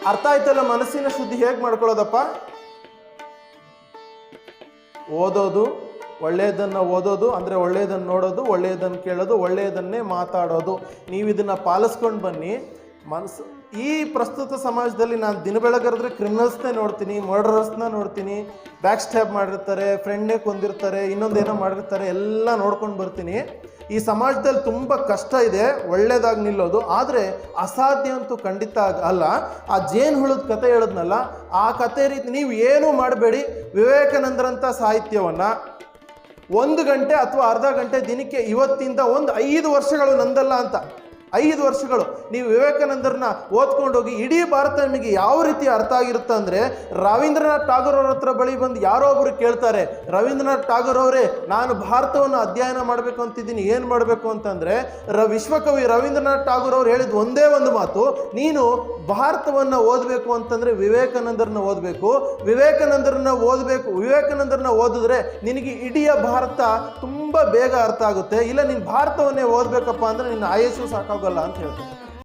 ಅರ್ಥ ಆಯ್ತಲ್ಲ? ಮನಸ್ಸಿನ ಶುದ್ಧಿ ಹೇಗೆ ಮಾಡ್ಕೊಳ್ಳೋದಪ್ಪ? ಓದೋದು, ಒಳ್ಳೆಯದನ್ನು ಓದೋದು, ಅಂದರೆ ಒಳ್ಳೆಯದನ್ನು ನೋಡೋದು, ಒಳ್ಳೆಯದನ್ನು ಕೇಳೋದು, ಒಳ್ಳೆಯದನ್ನೇ ಮಾತಾಡೋದು. ನೀವು ಇದನ್ನು ಪಾಲಿಸ್ಕೊಂಡು ಬನ್ನಿ. ಮನಸ್ಸು ಈ ಪ್ರಸ್ತುತ ಸಮಾಜದಲ್ಲಿ ನಾನು ದಿನ ಬೆಳಗರೆದ್ರೆ ಕ್ರಿಮಿನಲ್ಸ್ನೇ ನೋಡ್ತೀನಿ, ಮರ್ಡರರ್ಸ್ನ ನೋಡ್ತೀನಿ, ಬ್ಯಾಕ್ ಸ್ಟ್ಯಾಬ್ ಮಾಡಿರ್ತಾರೆ, ಫ್ರೆಂಡ್ನೇ ಕೊಂದಿರ್ತಾರೆ, ಇನ್ನೊಂದೇನೋ ಮಾಡಿರ್ತಾರೆ, ಎಲ್ಲ ನೋಡ್ಕೊಂಡು ಬರ್ತೀನಿ. ಈ ಸಮಾಜದಲ್ಲಿ ತುಂಬ ಕಷ್ಟ ಇದೆ ಒಳ್ಳೆಯದಾಗಿ ನಿಲ್ಲೋದು. ಆದರೆ ಅಸಾಧ್ಯ ಅಂತೂ ಖಂಡಿತ ಅಲ್ಲ. ಆ ಜೇನು ಹುಳದ ಕತೆ ಹೇಳಿದ್ನಲ್ಲ, ಆ ಕತೆ ರೀತಿ ನೀವು ಏನೂ ಮಾಡಬೇಡಿ. ವಿವೇಕಾನಂದರಂಥ ಸಾಹಿತ್ಯವನ್ನು 1 ಗಂಟೆ ಅಥವಾ ಅರ್ಧ ಗಂಟೆ ದಿನಕ್ಕೆ ಇವತ್ತಿಂದ ಒಂದು 5 ವರ್ಷಗಳು, ನಂದಲ್ಲ ಅಂತ 5 ವರ್ಷಗಳು ನೀವು ವಿವೇಕಾನಂದರನ್ನ ಓದ್ಕೊಂಡೋಗಿ ಇಡೀ ಭಾರತ ನಿಮಗೆ ಯಾವ ರೀತಿ ಅರ್ಥ ಆಗಿರುತ್ತೆ ಅಂದರೆ, ರವೀಂದ್ರನಾಥ್ ಟಾಗೋರ್ ಅವ್ರ ಹತ್ರ ಬಳಿ ಬಂದು ಯಾರೋ ಒಬ್ಬರು ಕೇಳ್ತಾರೆ, ರವೀಂದ್ರನಾಥ್ ಟಾಗೋರ್ ಅವರೇ, ನಾನು ಭಾರತವನ್ನು ಅಧ್ಯಯನ ಮಾಡಬೇಕು ಅಂತಿದ್ದೀನಿ, ಏನು ಮಾಡಬೇಕು ಅಂತಂದರೆ ವಿಶ್ವಕವಿ ರವೀಂದ್ರನಾಥ್ ಟಾಗೋರ್ ಅವ್ರು ಹೇಳಿದ ಒಂದೇ ಒಂದು ಮಾತು, ನೀನು ಭಾರತವನ್ನು ಓದಬೇಕು ಅಂತಂದರೆ ವಿವೇಕಾನಂದರನ್ನ ಓದಬೇಕು. ವಿವೇಕಾನಂದರನ್ನ ಓದಿದ್ರೆ ನಿನಗೆ ಇಡೀ ಭಾರತ ತುಂಬ ಬೇಗ ಅರ್ಥ ಆಗುತ್ತೆ. ಇಲ್ಲ ನೀನು ಭಾರತವನ್ನೇ ಓದಬೇಕಪ್ಪ ಅಂದರೆ ನಿನ್ನ ಆಯಸ್ಸು ಸಾಕಾಗೋಲ್ಲ ಅಂತ ಹೇಳ್ತಾರೆ.